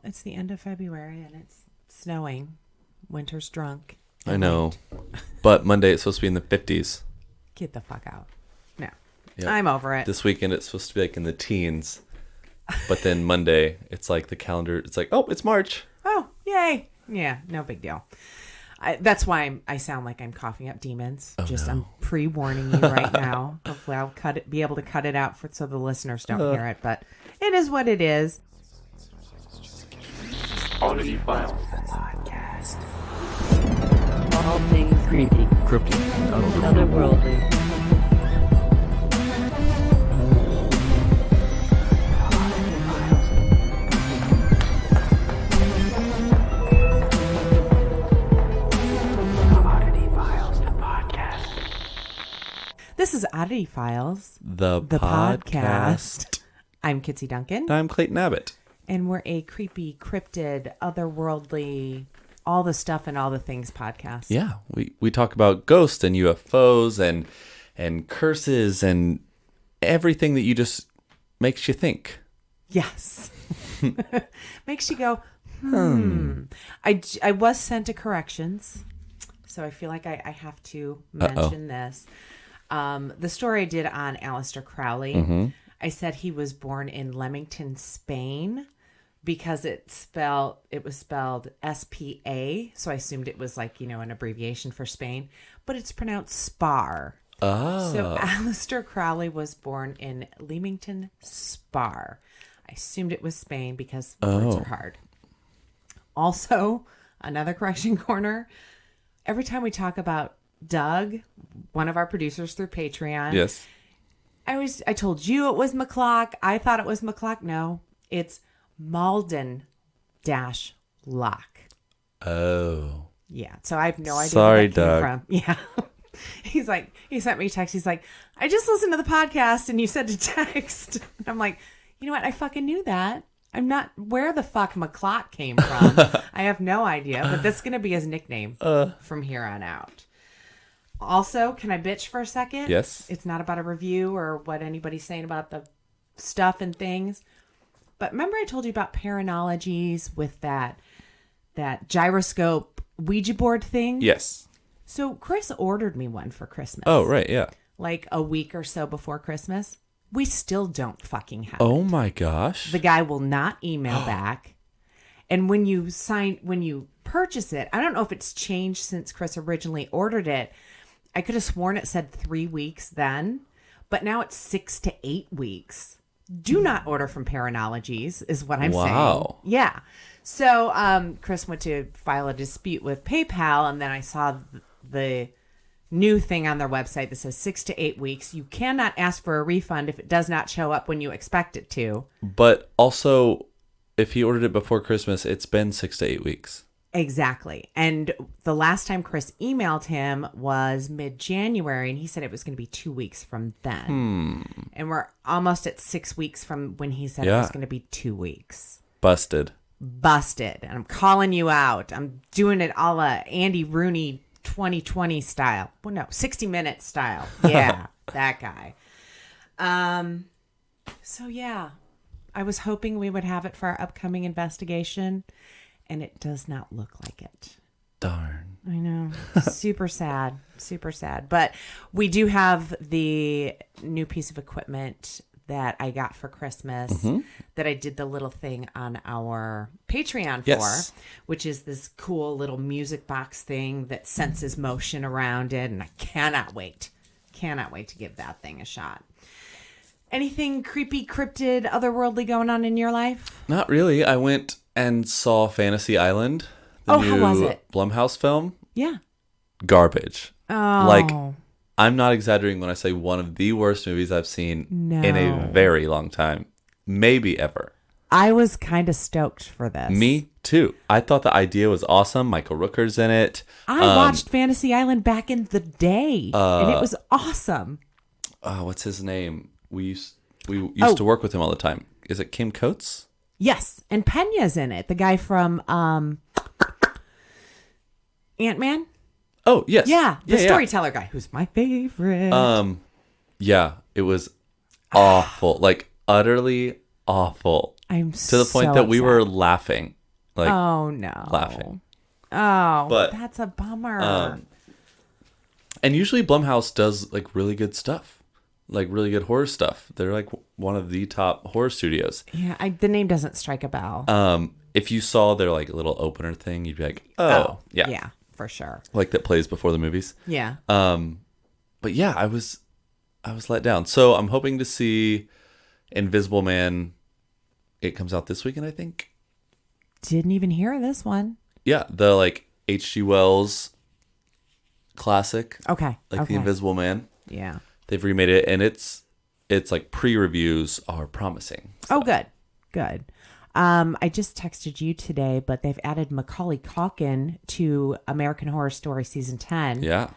Well, it's the end of February and it's snowing. Winter's drunk. I know. But Monday it's supposed to be in the 50s. Get the fuck out. No. Yep. I'm over it. This weekend it's supposed to be like in the teens. But then Monday, it's like the calendar, it's like, oh, it's March. Oh, yay. Yeah, no big deal. That's why I sound like I'm coughing up demons. Oh, no. I'm pre-warning you right now. Hopefully I'll be able to cut it out so the listeners don't hear it. But it is what it is. Oddity Files. Podcast. All things creepy, Cryptic. otherworldly. This is Oddity Files, The podcast. I'm Kitsie Duncan. I'm Clayton Abbott. And we're a creepy, cryptid, otherworldly, all the stuff and all the things podcast. Yeah, we talk about ghosts and UFOs and curses and everything that you just makes you think. Yes. Makes you go, I was sent to corrections, so I feel like I have to mention this. The story I did on Aleister Crowley, I said he was born in Leamington, Spain, because it was spelled S-P-A, so I assumed it was like, an abbreviation for Spain, but it's pronounced Spar. Oh. So Aleister Crowley was born in Leamington, Spar. I assumed it was Spain because words are hard. Also, another correction corner. Every time we talk about Doug, one of our producers through Patreon. Yes. I told you it was McClock. I thought it was McClock. No, it's Malden Lock. Oh. Yeah. So I have no idea Sorry, where that came Doug. from. Yeah. He's like, he sent me a text. He's like, I just listened to the podcast and you said to text. I'm like, you know what? I fucking knew that. I'm not where the fuck McClock came from. I have no idea, but that's going to be his nickname from here on out. Also, can I bitch for a second? Yes. It's not about a review or what anybody's saying about the stuff and things. But remember I told you about Paranologies with that gyroscope Ouija board thing? Yes. So Chris ordered me one for Christmas. Oh, right. Yeah. Like a week or so before Christmas. We still don't fucking have Oh, it. my gosh. The guy will not email back. And when you purchase it, I don't know if it's changed since Chris originally ordered it. I could have sworn it said 3 weeks then, but now it's 6 to 8 weeks. Do not order from Paranologies is what I'm saying. Yeah. So Chris went to file a dispute with PayPal, and then I saw the new thing on their website that says 6 to 8 weeks. You cannot ask for a refund if it does not show up when you expect it to. But also, if he ordered it before Christmas, it's been 6 to 8 weeks. Exactly. And the last time Chris emailed him was mid-January, and he said it was going to be 2 weeks from then. And we're almost at 6 weeks from when he said it was going to be 2 weeks. Busted. And I'm calling you out. I'm doing it a la Andy Rooney 2020 style. Well, no, 60 Minutes style. Yeah, that guy. So, yeah, I was hoping we would have it for our upcoming investigation. And it does not look like it. Darn. I know. Super sad. Super sad. But we do have the new piece of equipment that I got for Christmas that I did the little thing on our Patreon for, which is this cool little music box thing that senses motion around it. And I cannot wait. Cannot wait to give that thing a shot. Anything creepy, cryptid, otherworldly going on in your life? Not really. I went and saw Fantasy Island, the Oh, new how was it? Blumhouse film. Yeah. Garbage. Oh. Like, I'm not exaggerating when I say one of the worst movies I've seen in a very long time. Maybe ever. I was kind of stoked for this. Me too. I thought the idea was awesome. Michael Rooker's in it. I watched Fantasy Island back in the day, and it was awesome. What's his name? We used to work with him all the time. Is it Kim Coates? Yes, and Pena's in it. The guy from Ant-Man. Oh, yes. Yeah, the storyteller guy, who's my favorite. Yeah, it was awful. Like, utterly awful. I'm to the point that we were laughing. Like, oh no. Laughing. Oh, But, that's a bummer. And usually Blumhouse does like really good stuff. Like really good horror stuff. They're like one of the top horror studios. Yeah, the name doesn't strike a bell. If you saw their like little opener thing, you'd be like, oh, yeah. Yeah, for sure. Like that plays before the movies. Yeah. But yeah, I was let down. So I'm hoping to see Invisible Man. It comes out this weekend, I think. Didn't even hear of this one. Yeah, the like H.G. Wells classic. Okay. Like okay. The Invisible Man. Yeah. They've remade it, and it's like pre-reviews are promising. So. Oh, good. Good. I just texted you today, but they've added Macaulay Culkin to American Horror Story Season 10. Yeah.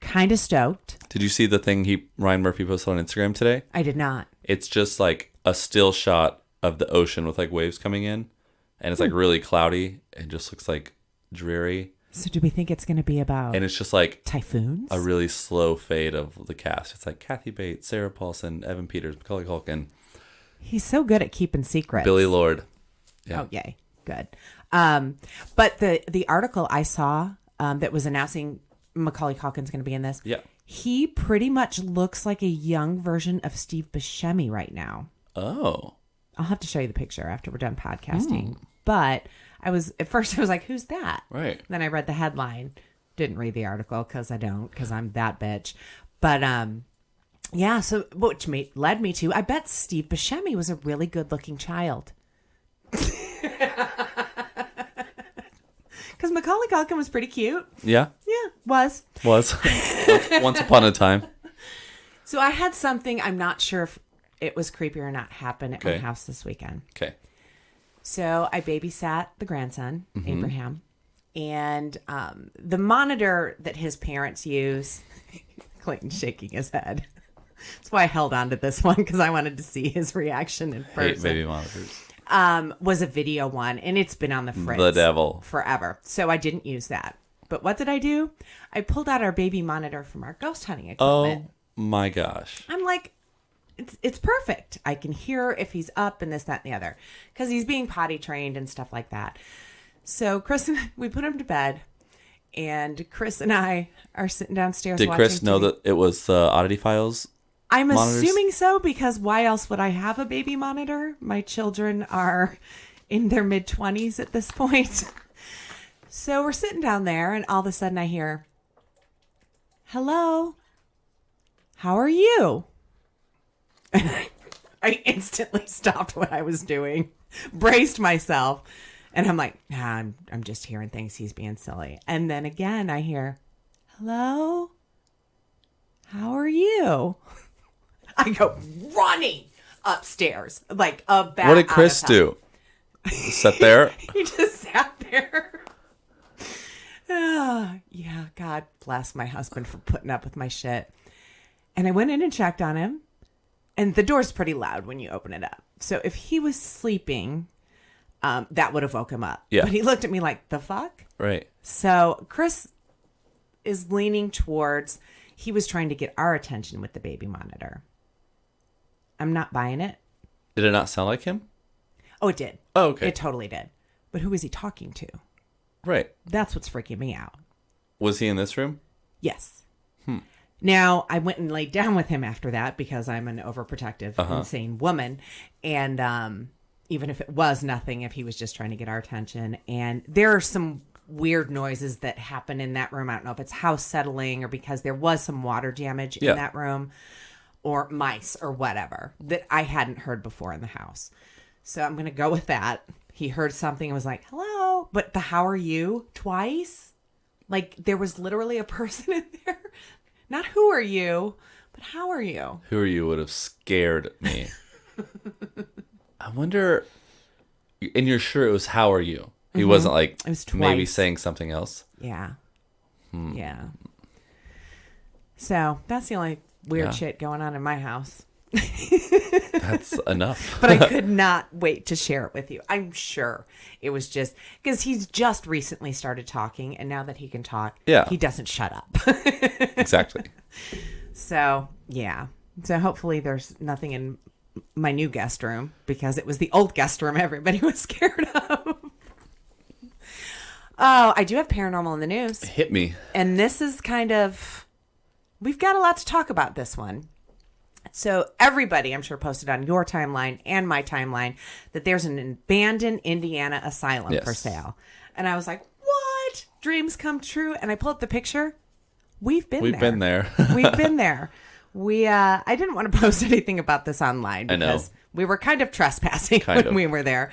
Kind of stoked. Did you see the thing Ryan Murphy posted on Instagram today? I did not. It's just like a still shot of the ocean with like waves coming in, and it's like really cloudy and just looks like dreary. So do we think it's going to be about And it's just like typhoons? a really slow fade of the cast. It's like Kathy Bates, Sarah Paulson, Evan Peters, Macaulay Culkin. He's so good at keeping secrets. Billy Lord. Yeah. Oh, yay. Good. But the article I saw that was announcing Macaulay Culkin's going to be in this, Yeah. he pretty much looks like a young version of Steve Buscemi right now. Oh. I'll have to show you the picture after we're done podcasting. But at first I was like, who's that? Right. Then I read the headline. Didn't read the article because I'm that bitch. But yeah, so which led me to, I bet Steve Buscemi was a really good looking child. Because Macaulay Culkin was pretty cute. Yeah. Yeah, was. Once upon a time. So I had something, I'm not sure if it was creepy or not, happen at my Okay. house this weekend. Okay. So I babysat the grandson, Abraham, and the monitor that his parents use, Clayton's shaking his head. That's why I held on to this one, because I wanted to see his reaction in person. Hate baby monitors. Was a video one, and it's been on the fritz The devil. forever. So I didn't use that. But what did I do? I pulled out our baby monitor from our ghost hunting equipment. Oh my gosh. I'm like, it's perfect. I can hear if he's up and this, that, and the other. Because he's being potty trained and stuff like that. So Chris and we put him to bed. And Chris and I are sitting downstairs Did watching Chris know TV. that it was the Oddity Files? I'm monitors? assuming so, because why else would I have a baby monitor? My children are in their mid-20s at this point. So we're sitting down there, and all of a sudden I hear, "Hello, how are you?" I instantly stopped what I was doing, braced myself, and I'm like, nah, I'm just hearing things. He's being silly. And then again, I hear, "Hello, how are you?" I go running upstairs like a bat. What did Chris do? Sit there? He just sat there. Yeah, God bless my husband for putting up with my shit. And I went in and checked on him. And the door's pretty loud when you open it up. So if he was sleeping, that would have woke him up. Yeah. But he looked at me like, the fuck? Right. So Chris is leaning towards, he was trying to get our attention with the baby monitor. I'm not buying it. Did it not sound like him? Oh, it did. Oh, okay. It totally did. But who was he talking to? Right. That's what's freaking me out. Was he in this room? Yes. Now, I went and laid down with him after that because I'm an overprotective, insane woman. And even if it was nothing, if he was just trying to get our attention. And there are some weird noises that happen in that room. I don't know if it's house settling or because there was some water damage in that room or mice or whatever that I hadn't heard before in the house. So I'm going to go with that. He heard something and was like, "Hello." But the "how are you" twice? Like there was literally a person in there. Not "who are you," but "how are you?" Who are you would have scared me. I wonder, and you're sure it was "how are you"? He wasn't like It was maybe twice. saying something else. Yeah. Yeah. So that's the only weird shit going on in my house. That's enough. But I could not wait to share it with you. I'm sure it was just because he's just recently started talking. And now that he can talk, he doesn't shut up. Exactly. So, yeah. So hopefully there's nothing in my new guest room because it was the old guest room everybody was scared of. Oh, I do have paranormal in the news. Hit me. And this is we've got a lot to talk about this one. So everybody, I'm sure, posted on your timeline and my timeline that there's an abandoned Indiana asylum for sale. And I was like, what? Dreams come true. And I pulled up the picture. We've been there. We've been there. I didn't want to post anything about this online because we were kind of trespassing we were there.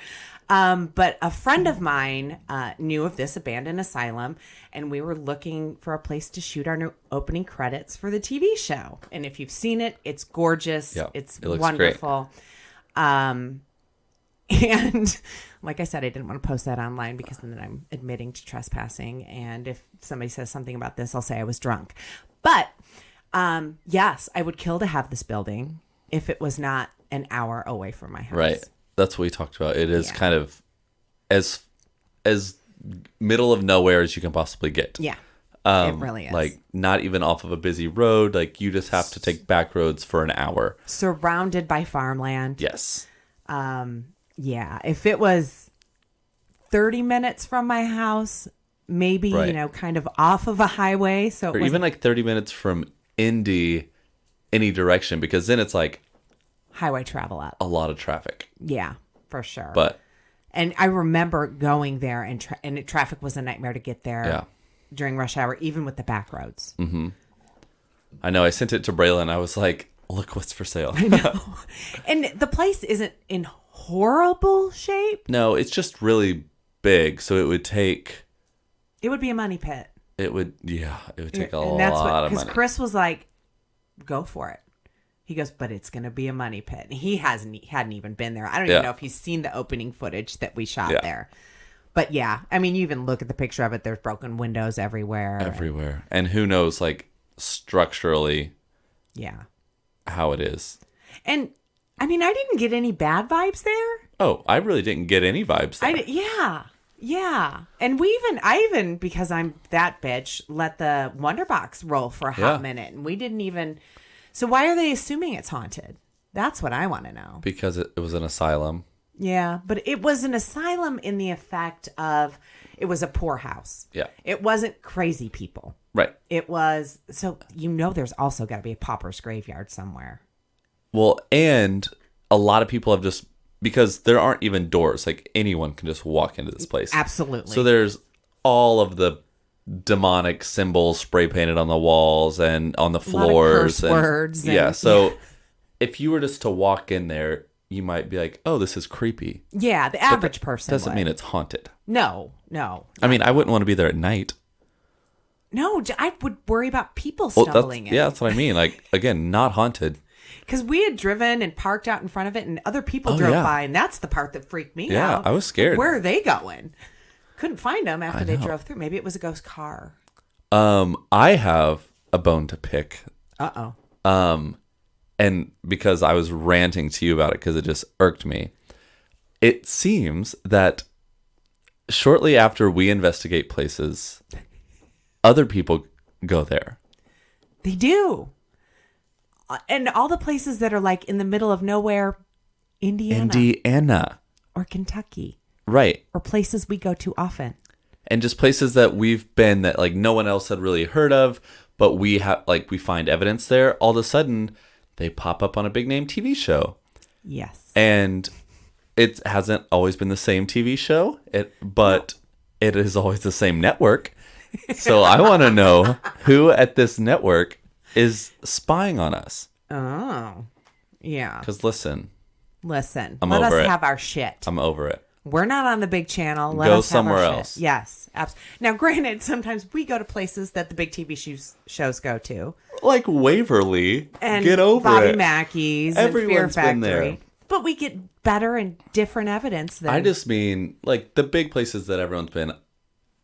But a friend of mine knew of this abandoned asylum, and we were looking for a place to shoot our new opening credits for the TV show. And if you've seen it, it's gorgeous. Yep, it looks wonderful. Great. And like I said, I didn't want to post that online because then I'm admitting to trespassing. And if somebody says something about this, I'll say I was drunk. But yes, I would kill to have this building if it was not an hour away from my house. Right. That's what we talked about. It is kind of as middle of nowhere as you can possibly get. Yeah. It really is. Like not even off of a busy road. Like you just have to take back roads for an hour. Surrounded by farmland. Yes. Yeah. If it was 30 minutes from my house, maybe, kind of off of a highway. So or even like 30 minutes from any direction, because then it's like highway travel up. A lot of traffic. Yeah, for sure. And I remember going there and traffic was a nightmare to get there during rush hour, even with the back roads. Mm-hmm. I know. I sent it to Braylon. I was like, look what's for sale. I know. And the place isn't in horrible shape. No, it's just really big. So it would take... It would be a money pit. It would take a lot of money. Because Chris was like, go for it. He goes, but it's going to be a money pit. And he hadn't even been there. I don't even know if he's seen the opening footage that we shot there. But yeah, I mean, you even look at the picture of it. There's broken windows everywhere. Everywhere. And who knows, like, structurally, how it is. And, I mean, I didn't get any bad vibes there. Oh, I really didn't get any vibes there. Yeah. And I even, because I'm that bitch, let the Wonderbox roll for a hot minute. And we didn't even... So why are they assuming it's haunted? That's what I want to know. Because it was an asylum. Yeah, but it was an asylum in the effect of it was a poorhouse. Yeah. It wasn't crazy people. Right. It was, so there's also got to be a pauper's graveyard somewhere. Well, and a lot of people have just, because there aren't even doors, like anyone can just walk into this place. Absolutely. So there's all of the demonic symbols spray painted on the walls and on the floors. A lot of curse words. So if you were just to walk in there, you might be like, oh, this is creepy. Yeah, the average person doesn't mean it's haunted. No. I mean, I wouldn't want to be there at night. No, I would worry about people stumbling in. Yeah, that's what I mean. Like, again, not haunted. Because we had driven and parked out in front of it and other people drove by, and that's the part that freaked me out. Yeah, I was scared. Where are they going? Couldn't find them after they drove through. Maybe it was a ghost car. I have a bone to pick. Uh-oh. And because I was ranting to you about it because it just irked me. It seems that shortly after we investigate places, other people go there. They do. And all the places that are like in the middle of nowhere, Indiana. Or Kentucky. Right. Or places we go to often. And just places that we've been that like no one else had really heard of, but we have we find evidence there. All of a sudden, they pop up on a big name TV show. Yes. And it hasn't always been the same TV show, but it is always the same network. So I want to know who at this network is spying on us. Oh, yeah. Because listen. Let us have our shit. I'm over it. We're not on the big channel. Let us somewhere have our else. Shit. Yes, absolutely. Now, granted, sometimes we go to places that the big TV shows go to, like Waverly. And get over Bobby it. Mackey's Everyone's and Fear Factory. been there. But we get better and different evidence than... I just mean, like, the big places that everyone's been,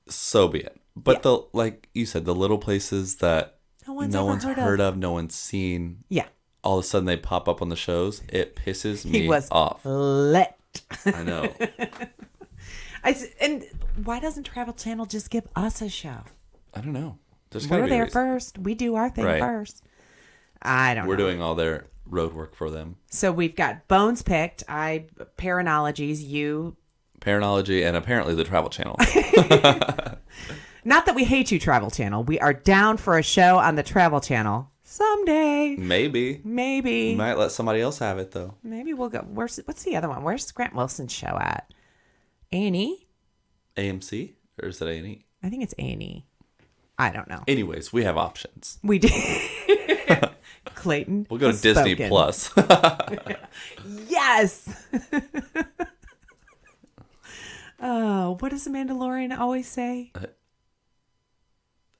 so be it. But like you said, the little places that no one's heard of, no one's seen. Yeah. All of a sudden they pop up on the shows. It pisses me off. Lit. I know. And why doesn't Travel Channel just give us a show? I don't know. We're there first. We do our thing first. I don't know. We're doing all their road work for them. So we've got Bones picked. Paranologies, you. Paranology and apparently the Travel Channel. Not that we hate you, Travel Channel. We are down for a show on the Travel Channel someday. Maybe. Maybe. We might let somebody else have it, though. Maybe we'll go. What's the other one? Where's Grant Wilson's show at? A&E? AMC? Or is it A&E? I think it's A&E. I don't know. Anyways, we have options. We do. Clayton. We'll go to has Disney spoken. Plus. Yes. Oh, what does the Mandalorian always say?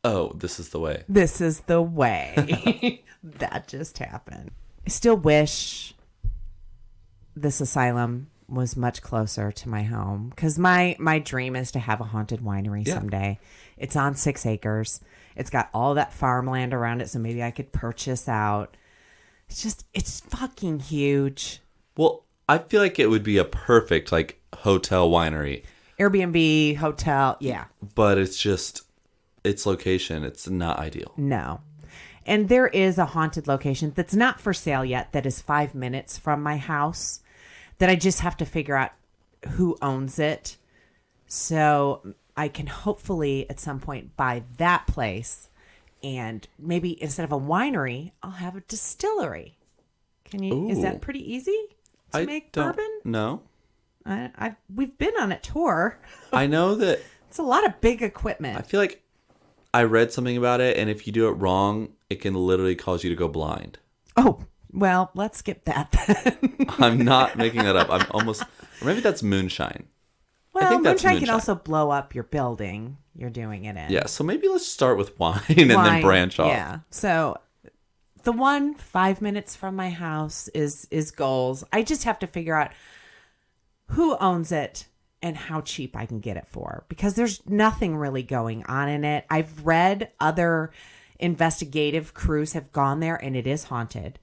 Oh, this is the way. This is the way. That just happened. I still wish this asylum was much closer to my home because my dream is to have a haunted winery someday. It's on 6 acres. It's got all that farmland around it, so maybe I could purchase out. It's fucking huge. Well, I feel like it would be a perfect like hotel winery. Airbnb, hotel, yeah. But it's just its location. It's not ideal. No. And there is a haunted location that's not for sale yet that is 5 minutes from my house that I just have to figure out who owns it. So I can hopefully at some point buy that place and maybe instead of a winery, I'll have a distillery. Is that pretty easy to make bourbon? No. We've been on a tour. I know that It's a lot of big equipment. I feel like I read something about it, and if you do it wrong, it can literally cause you to go blind. Oh, well, let's skip that then. I'm not making that up. I'm almost, or maybe that's moonshine. Well, I think that's moonshine can also blow up your building you're doing it in. Yeah, so maybe let's start with wine and then branch off. Yeah. So the one 5 minutes from my house is goals. I just have to figure out who owns it and how cheap I can get it for because there's nothing really going on in it. I've read other investigative crews have gone there and it is haunted.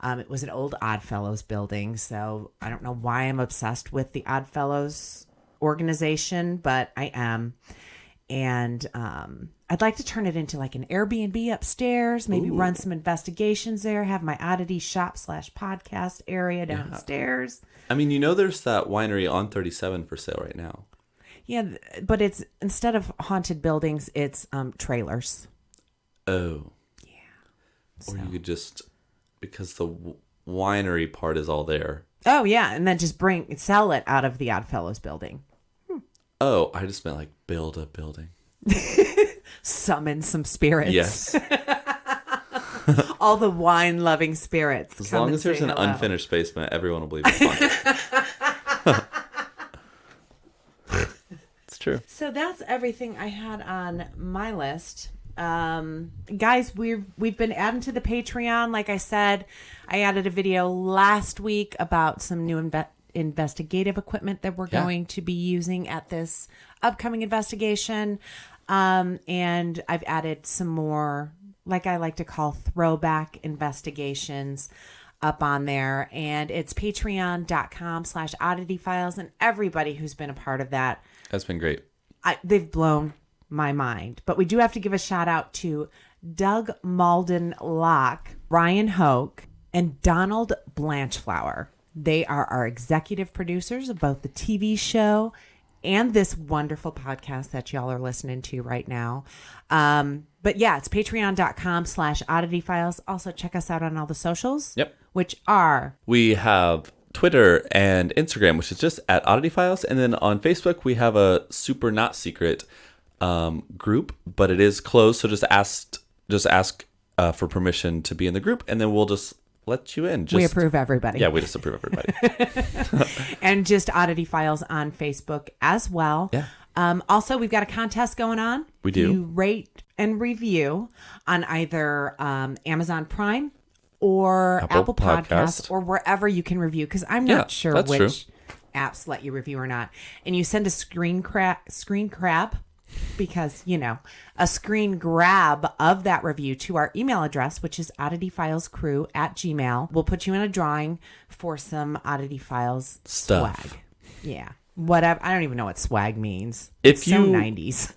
It was an old Oddfellows building, so I don't know why I'm obsessed with the Oddfellows organization, but I am. And I'd like to turn it into like an Airbnb upstairs, maybe run some investigations there, have my oddity shop / podcast area downstairs. I mean, there's that winery on 37 for sale right now. Yeah, but it's instead of haunted buildings, it's trailers. Oh. Yeah. Or you could just, because the winery part is all there. Oh, yeah, and then just sell it out of the Oddfellows building. Oh, I just meant like build a building. Summon some spirits. Yes. All the wine-loving spirits. As long as there's an unfinished basement, everyone will believe it's haunted. It's true. So that's everything I had on my list. Guys, we've been adding to the Patreon. Like I said, I added a video last week about some new investigative equipment that we're going to be using at this upcoming investigation. And I've added some more, like I like to call throwback investigations up on there. And it's patreon.com/oddityfiles. And everybody who's been a part of that. That's been great. They've blown my mind. But we do have to give a shout out to Doug Malden Locke, Ryan Hoke, and Donald Blanchflower. They are our executive producers of both the TV show and this wonderful podcast that y'all are listening to right now. But yeah, it's patreon.com/oddityfiles. Also check us out on all the socials. Yep. Which are... We have Twitter and Instagram, which is just at oddityfiles. And then on Facebook, we have a super not secret group, but it is closed. So just ask for permission to be in the group, and then we'll just let you in. We approve everybody. Yeah, we just approve everybody. And just Oddity Files on Facebook as well. Yeah. Also, we've got a contest going on. We do. You rate and review on either Amazon Prime or Apple Podcasts or wherever you can review, because I'm not sure which apps let you review or not. And you send a screen grab, because, a screen grab of that review to our email address, which is oddityfilescrew@gmail.com. We'll put you in a drawing for some Oddity Files stuff. Swag. Yeah. Whatever. I don't even know what swag means. If it's so 90s.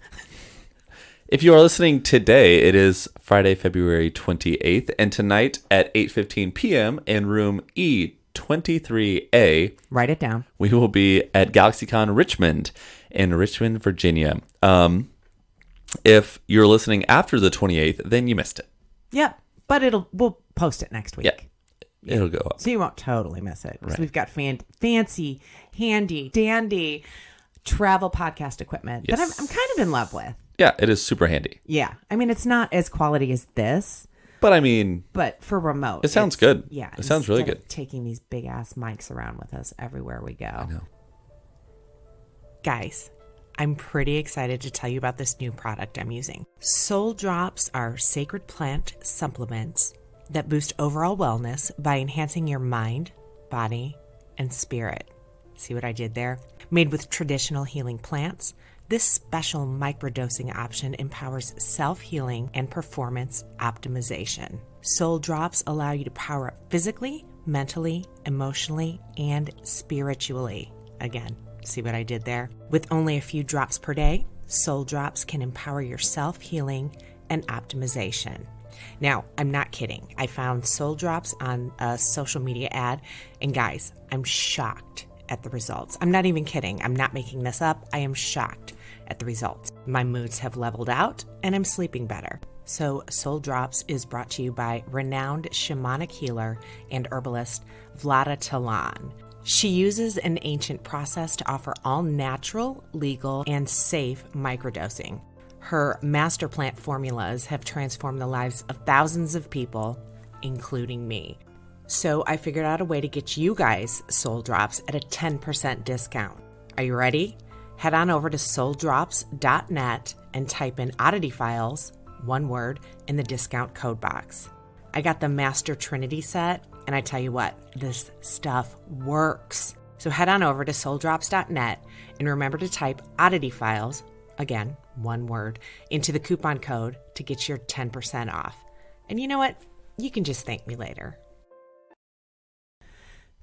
If you are listening today, it is Friday, February 28th, and tonight at 8:15 p.m. in room E23A, Write it down. we will be at GalaxyCon Richmond in Richmond, Virginia. If you're listening after the 28th, then you missed it. Yep. But we'll post it next week. Yeah. It'll go up. So you won't totally miss it. Right. So we've got fancy, handy, dandy travel podcast equipment that Yes. I'm kind of in love with. Yeah, it is super handy. Yeah. I mean, it's not as quality as this, But I mean, but for remote. it sounds good. Yeah. It sounds really instead good. of taking these big ass mics around with us everywhere we go. I know. Guys, I'm pretty excited to tell you about this new product I'm using. Soul Drops are sacred plant supplements that boost overall wellness by enhancing your mind, body, and spirit. See what I did there? Made with traditional healing plants, this special microdosing option empowers self-healing and performance optimization. Soul Drops allow you to power up physically, mentally, emotionally, and spiritually. Again, see what I did there? With only a few drops per day, Soul Drops can empower your self-healing and optimization. Now, I'm not kidding. I found Soul Drops on a social media ad, and guys, I'm shocked at the results. I'm not even kidding. I'm not making this up. I am shocked at the results. My moods have leveled out, and I'm sleeping better. So, Soul Drops is brought to you by renowned shamanic healer and herbalist Vlada Talan. She uses an ancient process to offer all natural, legal, and safe microdosing. Her master plant formulas have transformed the lives of thousands of people, including me. So I figured out a way to get you guys Soul Drops at a 10% discount. Are you ready? Head on over to souldrops.net and type in oddity files, one word, in the discount code box. I got the Master Trinity set, and I tell you what, this stuff works. So head on over to souldrops.net and remember to type oddity files, again, one word, into the coupon code to get your 10% off. And you know what? You can just thank me later.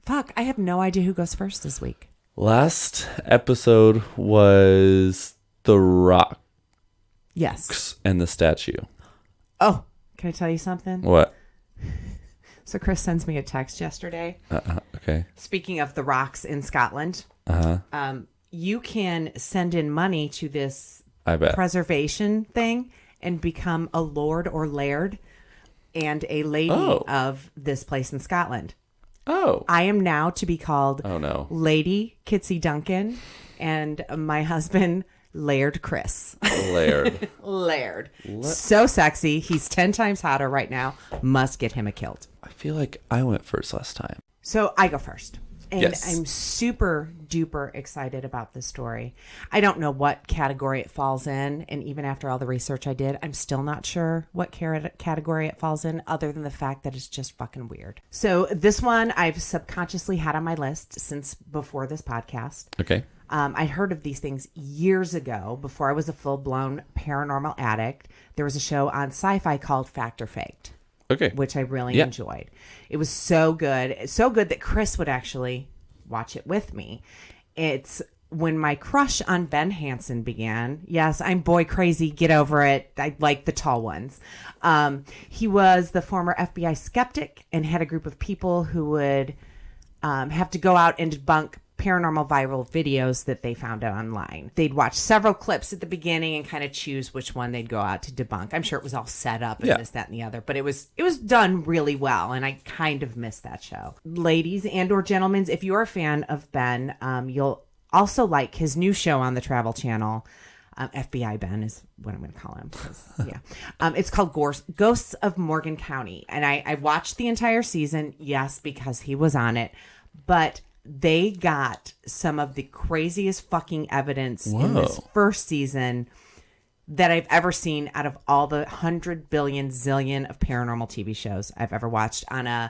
Fuck, I have no idea who goes first this week. Last episode was the rocks Yes. and the statue. Oh, can I tell you something? What? So Chris sends me a text yesterday. Okay. Speaking of the rocks in Scotland, you can send in money to this I bet. preservation thing and become a lord or laird and a lady of this place in Scotland. Oh. I am now to be called Lady Kitsie Duncan and my husband Laird Chris. Laird. Laird. So sexy. He's 10 times hotter right now. Must get him a kilt. I feel like I went first last time. So I go first. And Yes. I'm super duper excited about this story. I don't know what category it falls in. And even after all the research I did, I'm still not sure what category it falls in, other than the fact that it's just fucking weird. So this one I've subconsciously had on my list since before this podcast. Okay. I heard of these things years ago before I was a full-blown paranormal addict. There was a show on Sci-Fi called Fact or Faked. Okay. Which I really enjoyed. It was so good. So good that Chris would actually watch it with me. It's when my crush on Ben Hansen began. Yes, I'm boy crazy. Get over it. I like the tall ones. He was the former FBI skeptic and had a group of people who would have to go out and debunk paranormal viral videos that they found online. They'd watch several clips at the beginning and kind of choose which one they'd go out to debunk. I'm sure it was all set up and this, that, and the other, but it was done really well, and I kind of missed that show. Ladies and or gentlemen, if you're a fan of Ben, you'll also like his new show on the Travel Channel. FBI Ben is what I'm going to call him. It's called Ghosts of Morgan County, and I watched the entire season, yes, because he was on it, but they got some of the craziest fucking evidence in this first season that I've ever seen out of all the 100 billion zillion of paranormal TV shows I've ever watched on a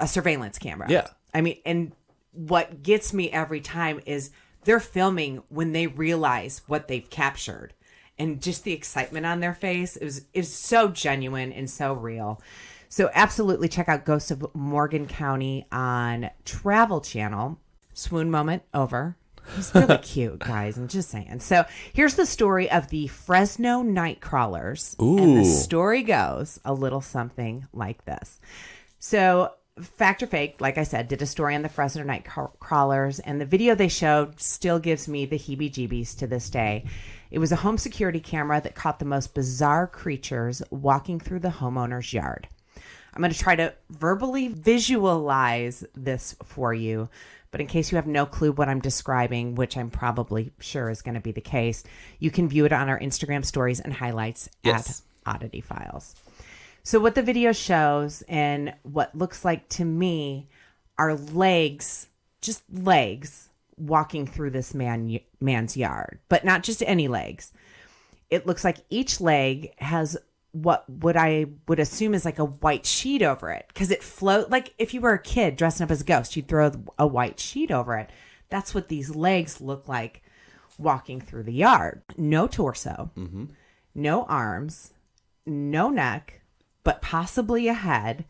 surveillance camera. Yeah. I mean, and what gets me every time is they're filming when they realize what they've captured, and just the excitement on their face is so genuine and so real. So absolutely check out Ghosts of Morgan County on Travel Channel. Swoon moment over. He's really cute, guys. I'm just saying. So here's the story of the Fresno night crawlers. Ooh. And the story goes a little something like this. So Fact or Fake, like I said, did a story on the Fresno night crawlers. And the video they showed still gives me the heebie-jeebies to this day. It was a home security camera that caught the most bizarre creatures walking through the homeowner's yard. I'm going to try to verbally visualize this for you. But in case you have no clue what I'm describing, which I'm probably sure is going to be the case, you can view it on our Instagram stories and highlights at Oddity Files. So what the video shows and what looks like to me are legs, just legs, walking through this man's yard. But not just any legs. It looks like each leg has what I would assume is like a white sheet over it, because it float like if you were a kid dressing up as a ghost, you'd throw a white sheet over it. That's what these legs look like walking through the yard. No torso, no arms, no neck, but possibly a head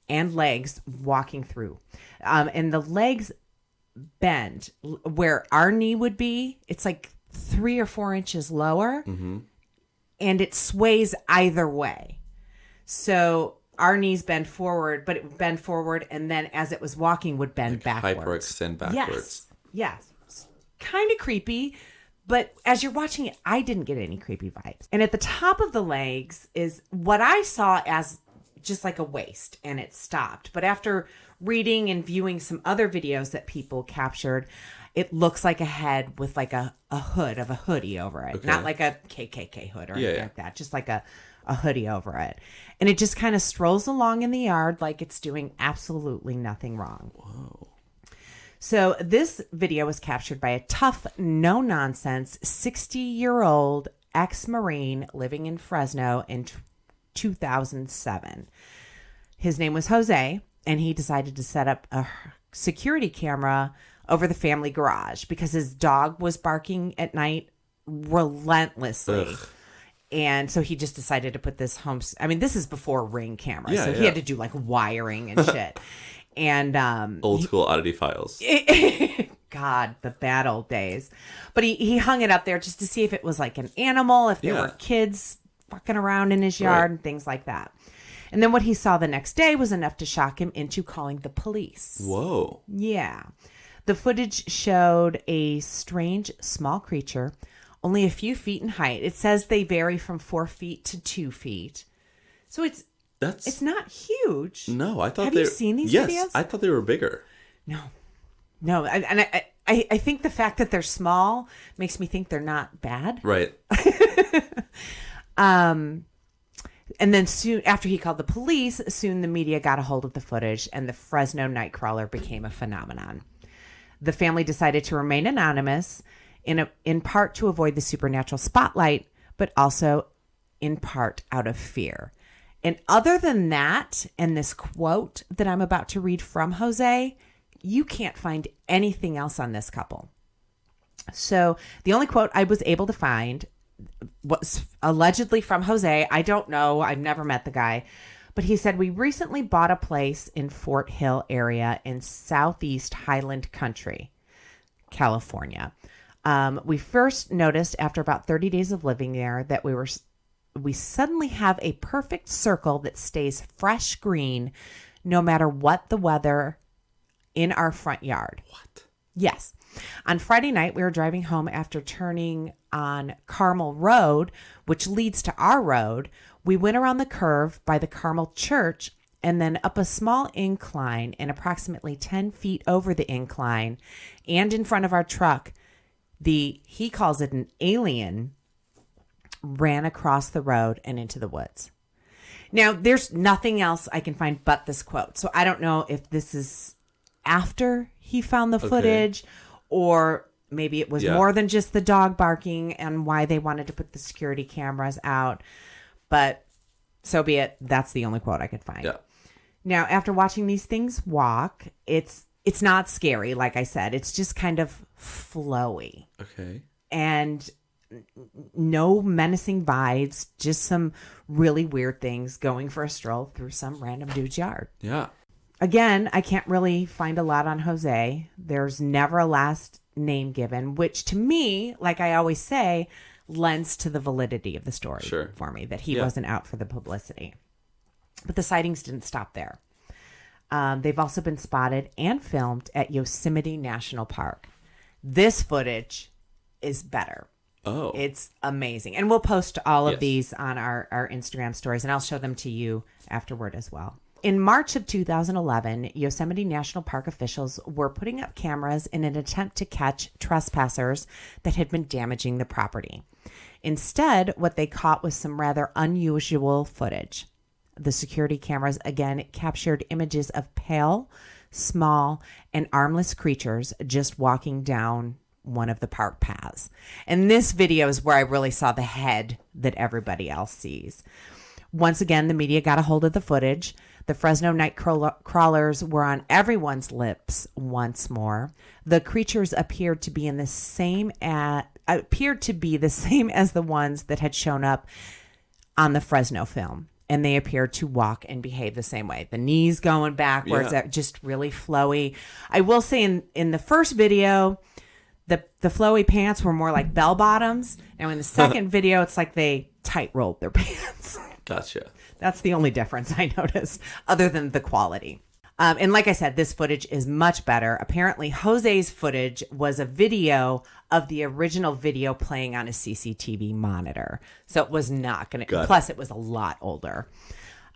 and legs walking through. And the legs bend where our knee would be. It's like 3 or 4 inches lower. And it sways either way. So our knees bend forward, but it would bend forward, and then as it was walking, would bend backwards. Hyperextend backwards. Yes. Kind of creepy, but as you're watching it, I didn't get any creepy vibes. And at the top of the legs is what I saw as just like a waist, and it stopped. But after reading and viewing some other videos that people captured, it looks like a head with like a hood of a hoodie over it. Okay. Not like a KKK hood or anything like that. Just like a hoodie over it. And it just kind of strolls along in the yard like it's doing absolutely nothing wrong. Whoa. So this video was captured by a tough, no-nonsense 60-year-old ex-Marine living in Fresno in 2007. His name was Jose, and he decided to set up a security camera over the family garage because his dog was barking at night relentlessly. Ugh. And so he just decided to put this home. I mean, this is before Ring cameras. So he had to do like wiring and shit. And old school Oddity Files. God, the bad old days. But he hung it up there just to see if it was like an animal, if there were kids fucking around in his yard and things like that. And then what he saw the next day was enough to shock him into calling the police. Whoa. Yeah. The footage showed a strange small creature, only a few feet in height. It says they vary from 4 feet to 2 feet. So it's not huge. No, I thought Have you seen these videos? Yes, I thought they were bigger. No. I think the fact that they're small makes me think they're not bad. Right. And then soon after he called the police, soon the media got a hold of the footage and the Fresno Nightcrawler became a phenomenon. The family decided to remain anonymous in part to avoid the supernatural spotlight, but also in part out of fear. And other than that, and this quote that I'm about to read from Jose, you can't find anything else on this couple. So the only quote I was able to find was allegedly from Jose. I don't know. I've never met the guy. But he said, we recently bought a place in Fort Hill area in Southeast Highland Country, California. We first noticed after about 30 days of living there that we suddenly have a perfect circle that stays fresh green no matter what the weather in our front yard. What? Yes. On Friday night, we were driving home after turning on Carmel Road, which leads to our road. We went around the curve by the Carmel Church and then up a small incline, and approximately 10 feet over the incline and in front of our truck, he calls it an alien, ran across the road and into the woods. Now, there's nothing else I can find but this quote. So I don't know if this is after he found the footage or maybe it was more than just the dog barking and why they wanted to put the security cameras out. But so be it. That's the only quote I could find. Yeah. Now, after watching these things walk, it's not scary, like I said. It's just kind of flowy. Okay. And no menacing vibes, just some really weird things going for a stroll through some random dude's yard. Yeah. Again, I can't really find a lot on Jose. There's never a last name given, which to me, like I always say, lends to the validity of the story for me, that he wasn't out for the publicity. But the sightings didn't stop there. They've also been spotted and filmed at Yosemite National Park. This footage is better. Oh. It's amazing. And we'll post all of these on our Instagram stories, and I'll show them to you afterward as well. In March of 2011, Yosemite National Park officials were putting up cameras in an attempt to catch trespassers that had been damaging the property. Instead, what they caught was some rather unusual footage. The security cameras again captured images of pale, small, and armless creatures just walking down one of the park paths. And this video is where I really saw the head that everybody else sees. Once again, the media got a hold of the footage. The Fresno night crawlers were on everyone's lips once more. The creatures appeared to be the same as the ones that had shown up on the Fresno film. And they appeared to walk and behave the same way. The knees going backwards, just really flowy. I will say in the first video, the flowy pants were more like bell bottoms. Now in the second video, it's like they tight rolled their pants. Gotcha. That's the only difference I noticed, other than the quality. And like I said, this footage is much better. Apparently, Jose's footage was a video of the original video playing on a CCTV monitor. So it was not going to... Plus, it was a lot older.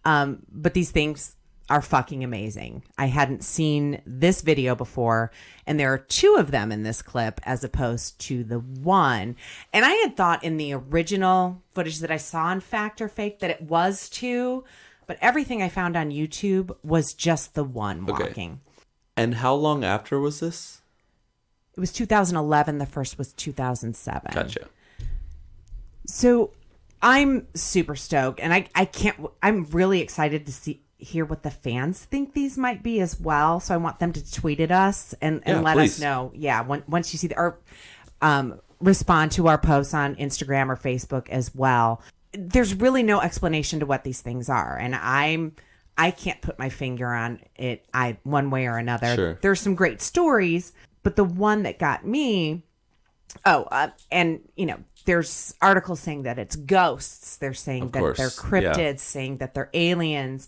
But these things are fucking amazing. I hadn't seen this video before, and there are two of them in this clip as opposed to the one. And I had thought in the original footage that I saw on Fact or Fake that it was two, but everything I found on YouTube was just the one walking. And how long after was this? It was 2011. The first was 2007. Gotcha. So I'm super stoked, and I'm really excited to hear what the fans think these might be as well. So I want them to tweet at us and let us know. Yeah. Once you see or respond to our posts on Instagram or Facebook as well. There's really no explanation to what these things are. And I can't put my finger on it one way or another. Sure. There's some great stories, but the one that got me, and there's articles saying that it's ghosts. They're saying that they're cryptids, saying that they're aliens.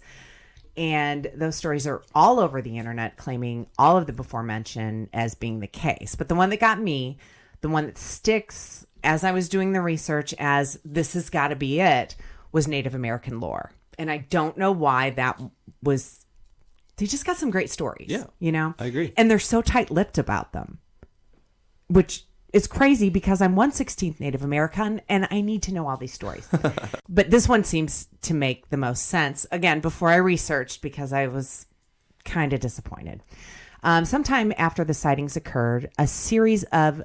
And those stories are all over the internet claiming all of the before mentioned as being the case. But the one that got me, the one that sticks as I was doing the research as this has got to be it, was Native American lore. And I don't know why that was. They just got some great stories. Yeah. I agree. And they're so tight-lipped about them, which is crazy because I'm 1/16 Native American and I need to know all these stories. But this one seems to make the most sense. Again, before I researched, because I was kind of disappointed. Sometime after the sightings occurred, a series of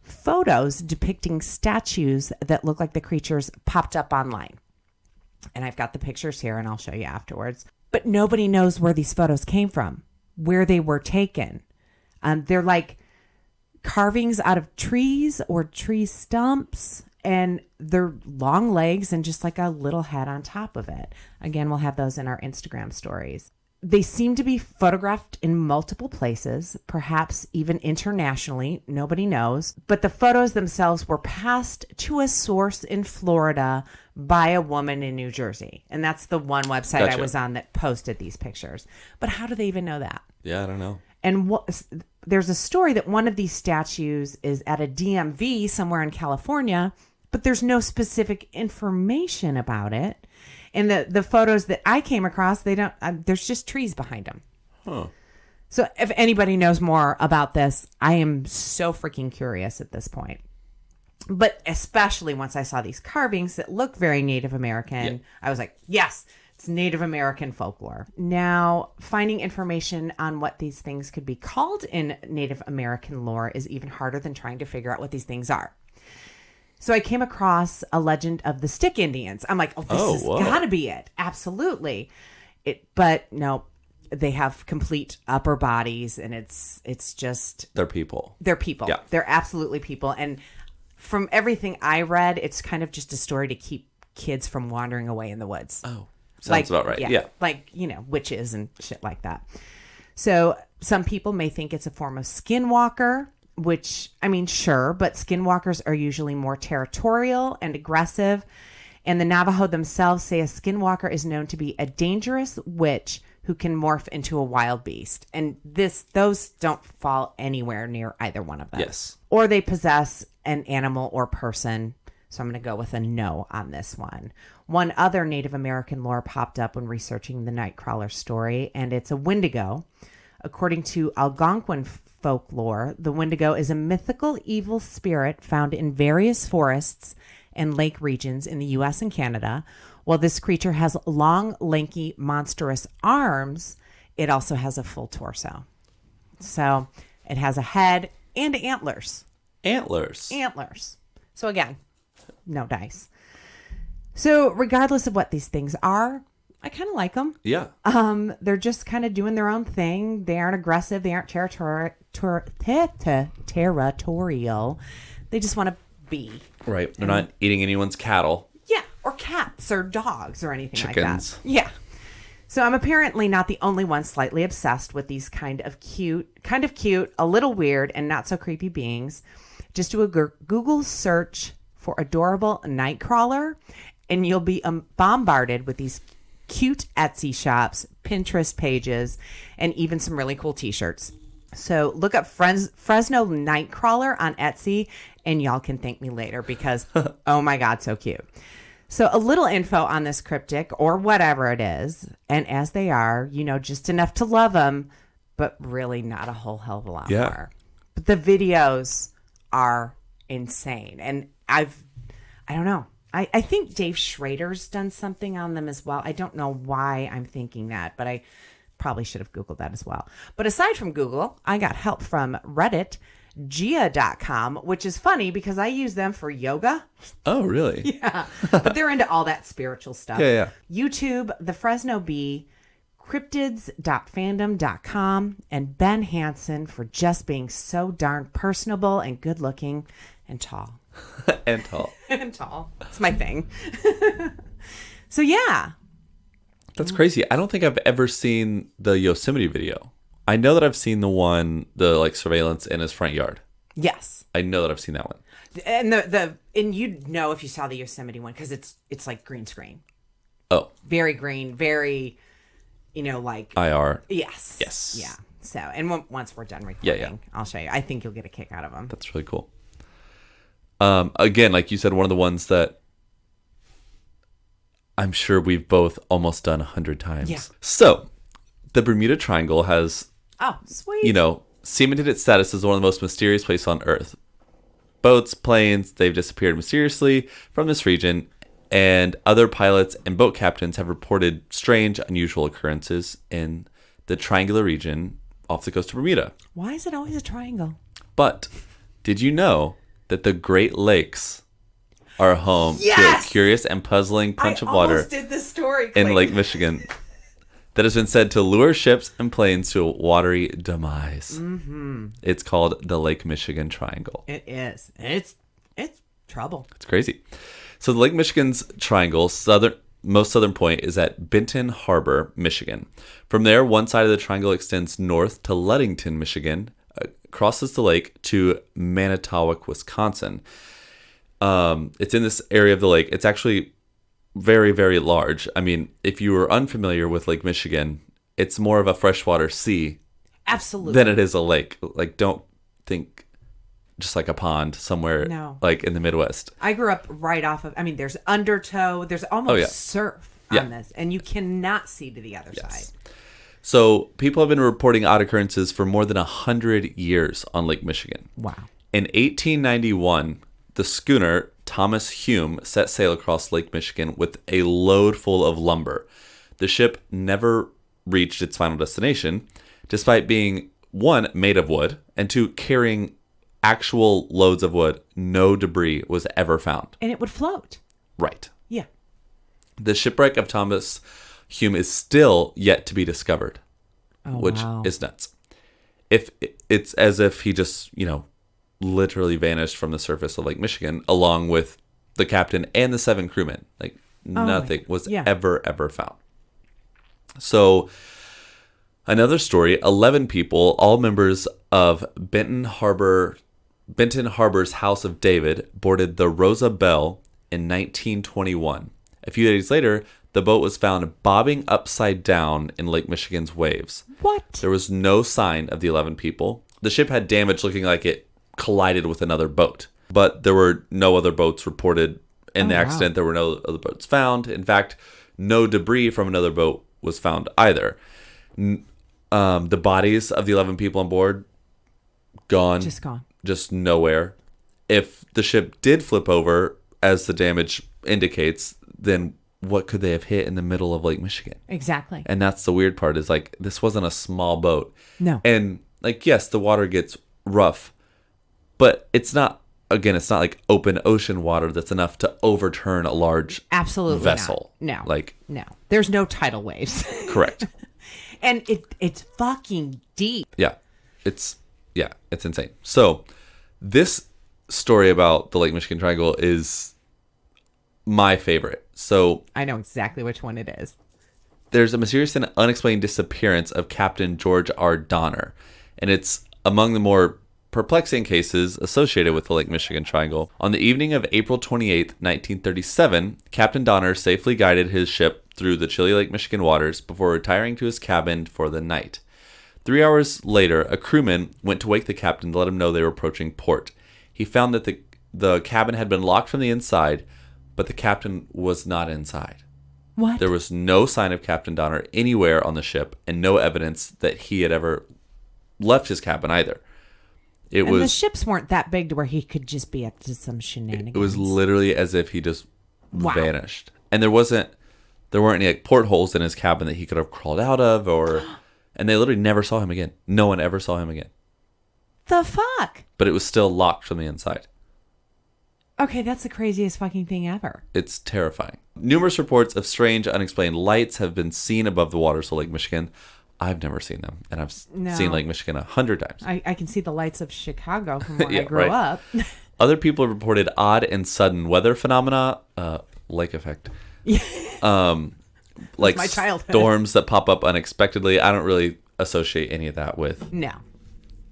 photos depicting statues that look like the creatures popped up online. And I've got the pictures here and I'll show you afterwards. But nobody knows where these photos came from, where they were taken. They're like carvings out of trees or tree stumps, and they're long legs and just like a little head on top of it. Again, we'll have those in our Instagram stories. They seem to be photographed in multiple places, perhaps even internationally. Nobody knows. But the photos themselves were passed to a source in Florida by a woman in New Jersey. And that's the one website I was on that posted these pictures. But how do they even know that? Yeah, I don't know. And there's a story that one of these statues is at a DMV somewhere in California, but there's no specific information about it. And the photos that I came across, they don't. There's just trees behind them. Huh. So if anybody knows more about this, I am so freaking curious at this point. But especially once I saw these carvings that look very Native American, I was like, yes, it's Native American folklore. Now, finding information on what these things could be called in Native American lore is even harder than trying to figure out what these things are. So I came across a legend of the Stick Indians. I'm like, this has got to be it. Absolutely. But no, they have complete upper bodies, and it's just... They're people. They're people. Yeah. They're absolutely people. And from everything I read, it's kind of just a story to keep kids from wandering away in the woods. Oh, sounds about right. Yeah. Like, witches and shit like that. So some people may think it's a form of skinwalker, which, I mean, sure, but skinwalkers are usually more territorial and aggressive. And the Navajo themselves say a skinwalker is known to be a dangerous witch who can morph into a wild beast. And those don't fall anywhere near either one of them. Yes. Or they possess an animal or person. So I'm going to go with a no on this one. One other Native American lore popped up when researching the Nightcrawler story, and it's a Wendigo. According to Algonquin folklore, the Wendigo is a mythical evil spirit found in various forests and lake regions in the U.S. and Canada. While this creature has long, lanky, monstrous arms, it also has a full torso. So it has a head and antlers. Antlers. So again, no dice. So regardless of what these things are, I kind of like them. Yeah. They're just kind of doing their own thing. They aren't aggressive. They aren't territorial. They just want to be. Right. They're not eating anyone's cattle. Yeah. Or cats or dogs or anything like Chickens. that. Yeah. So I'm apparently not the only one slightly obsessed with these kind of cute, a little weird, and not so creepy beings. Just do a Google search for adorable Nightcrawler, and you'll be bombarded with these cute Etsy shops, Pinterest pages, and even some really cool t-shirts. So look up Fresno Nightcrawler on Etsy, and y'all can thank me later because, oh my God, so cute. So a little info on this cryptid or whatever it is, and as they are, just enough to love them, but really not a whole hell of a lot more. But the videos are insane, and I don't know. I think Dave Schrader's done something on them as well. I don't know why I'm thinking that, but I probably should have Googled that as well. But aside from Google, I got help from Reddit, Gia.com, which is funny because I use them for yoga. Oh, really? Yeah. But they're into all that spiritual stuff. Yeah. YouTube, The Fresno Bee, cryptids.fandom.com, and Ben Hansen for just being so darn personable and good looking and tall. And tall. And tall. It's my thing. So, yeah. That's crazy. I don't think I've ever seen the Yosemite video. I know that I've seen the surveillance in his front yard. Yes. I know that I've seen that one. And and you'd know if you saw the Yosemite one because it's like green screen. Oh. Very green, very, like IR. Yes. Yes. Yeah. So, and once we're done recording, Yeah. I'll show you. I think you'll get a kick out of them. That's really cool. Again, like you said, one of the ones that I'm sure we've both almost done 100 times. Yeah. So, the Bermuda Triangle has, Oh, sweet. cemented its status as one of the most mysterious places on Earth. Boats, planes, they've disappeared mysteriously from this region, and other pilots and boat captains have reported strange, unusual occurrences in the triangular region off the coast of Bermuda. Why is it always a triangle? But did you know that the Great Lakes are home to a curious and puzzling punch of water did this story, in Lake Michigan that has been said to lure ships and planes to a watery demise? Mm-hmm. It's called the Lake Michigan Triangle. It is. It's trouble. It's crazy. So the Lake Michigan's triangle, most southern point, is at Benton Harbor, Michigan. From there, one side of the triangle extends north to Ludington, Michigan, crosses the lake to Manitowoc, Wisconsin. It's in this area of the lake. It's actually very, very large. I mean, if you were unfamiliar with Lake Michigan, it's more of a freshwater sea Absolutely. than it is a lake. Like, don't think just like a pond somewhere like in the Midwest. I grew up right off of, there's undertow, there's almost surf on this, and you cannot see to the other side. So people have been reporting odd occurrences for more than 100 years on Lake Michigan. Wow. In 1891, the schooner Thomas Hume set sail across Lake Michigan with a load full of lumber. The ship never reached its final destination, despite being, one, made of wood, and two, carrying actual loads of wood. No debris was ever found. And it would float. Right. Yeah. The shipwreck of Thomas Hume is still yet to be discovered, which is nuts. If it's as if he just, literally vanished from the surface of Lake Michigan, along with the captain and the 7 crewmen. Like, nothing was ever found. So, another story, 11 people, all members of Benton Harbor Benton Harbor's House of David boarded the Rosa Bell in 1921. A few days later, the boat was found bobbing upside down in Lake Michigan's waves. What? There was no sign of the 11 people. The ship had damage looking like it collided with another boat, but there were no other boats reported in the accident. There were no other boats found. In fact, no debris from another boat was found either. The bodies of the 11 people on board, gone. Just gone. Just nowhere. If the ship did flip over, as the damage indicates, then what could they have hit in the middle of Lake Michigan? Exactly. And that's the weird part, is like, this wasn't a small boat. No. And like, yes, the water gets rough, but it's not like open ocean water that's enough to overturn a large Absolutely vessel. Not. No. Like, no. There's no tidal waves. correct. And it's fucking deep. Yeah. It's insane. So this story about the Lake Michigan Triangle is my favorite. So I know exactly which one it is. there's a mysterious and unexplained disappearance of Captain George R. Donner, and it's among the more perplexing cases associated with the Lake Michigan Triangle. On the evening of April 28, 1937, Captain Donner safely guided his ship through the chilly Lake Michigan waters before retiring to his cabin for the night. 3 hours later, a crewman went to wake the captain to let him know they were approaching port. He found that the cabin had been locked from the inside, but the captain was not inside. What? There was no sign of Captain Donner anywhere on the ship, and no evidence that he had ever left his cabin either. The ships weren't that big to where he could just be up to some shenanigans. It was literally as if he just vanished. And there weren't any like portholes in his cabin that he could have crawled out of, and they literally never saw him again. No one ever saw him again. The fuck? But it was still locked from the inside. Okay, that's the craziest fucking thing ever. It's terrifying. Numerous reports of strange, unexplained lights have been seen above the waters of Lake Michigan. I've never seen them, and I've seen Lake Michigan 100 times. I can see the lights of Chicago from where I grew up. Other people have reported odd and sudden weather phenomena, lake effect. Like my childhood. Storms that pop up unexpectedly. I don't really associate any of that with. No.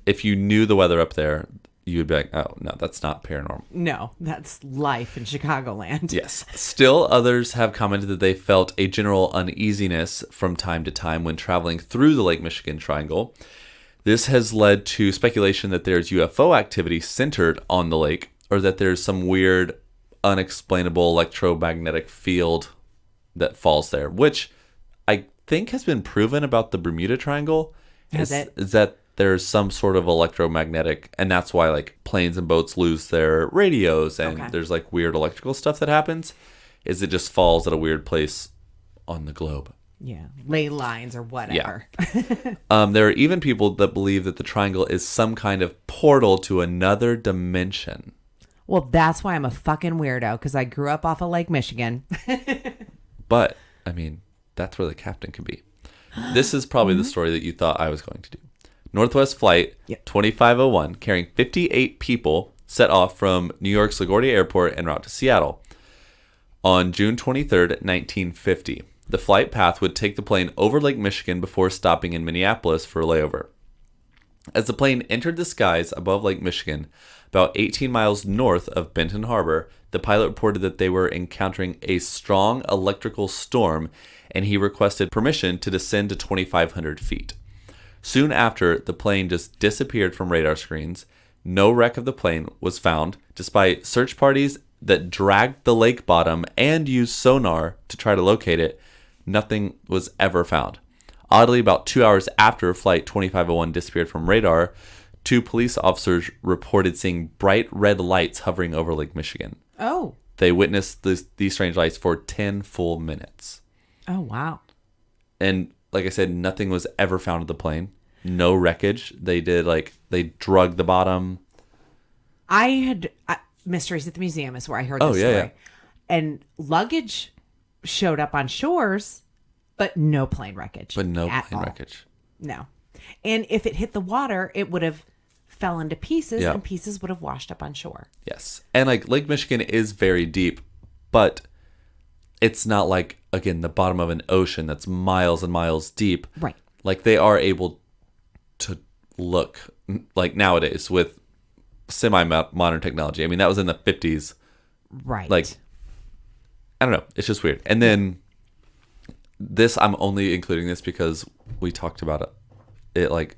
If you knew the weather up there, you would be like, oh, no, that's not paranormal. No, that's life in Chicagoland. Yes. Still, others have commented that they felt a general uneasiness from time to time when traveling through the Lake Michigan Triangle. This has led to speculation that there's UFO activity centered on the lake, or that there's some weird, unexplainable electromagnetic field that falls there, which I think has been proven about the Bermuda Triangle. Has it? Is that there's some sort of electromagnetic, and that's why like planes and boats lose their radios, and there's like weird electrical stuff that happens, is it just falls at a weird place on the globe. Yeah, ley lines or whatever. Yeah. There are even people that believe that the triangle is some kind of portal to another dimension. Well, that's why I'm a fucking weirdo, because I grew up off of Lake Michigan. But, I mean, that's where the captain could be. This is probably the story that you thought I was going to do. Northwest Flight 2501, carrying 58 people, set off from New York's LaGuardia Airport en route to Seattle. On June 23rd, 1950, the flight path would take the plane over Lake Michigan before stopping in Minneapolis for a layover. As the plane entered the skies above Lake Michigan, about 18 miles north of Benton Harbor, the pilot reported that they were encountering a strong electrical storm, and he requested permission to descend to 2,500 feet. Soon after, the plane just disappeared from radar screens. No wreck of the plane was found, despite search parties that dragged the lake bottom and used sonar to try to locate it. Nothing was ever found. Oddly, about 2 hours after Flight 2501 disappeared from radar, 2 police officers reported seeing bright red lights hovering over Lake Michigan. Oh. They witnessed these strange lights for 10 full minutes. Oh, wow. And like I said, nothing was ever found of the plane. No wreckage. They drug the bottom. Mysteries at the Museum is where I heard this story. Yeah. And luggage showed up on shores, but no plane wreckage. No. And if it hit the water, it would have fell into pieces, and pieces would have washed up on shore. Yes. And like Lake Michigan is very deep, but it's not like, again, the bottom of an ocean that's miles and miles deep. Right. Like they are able to look like nowadays with semi-modern technology. I mean, that was in the 50s. Right. Like, I don't know. It's just weird. And then this, I'm only including this because we talked about it. It like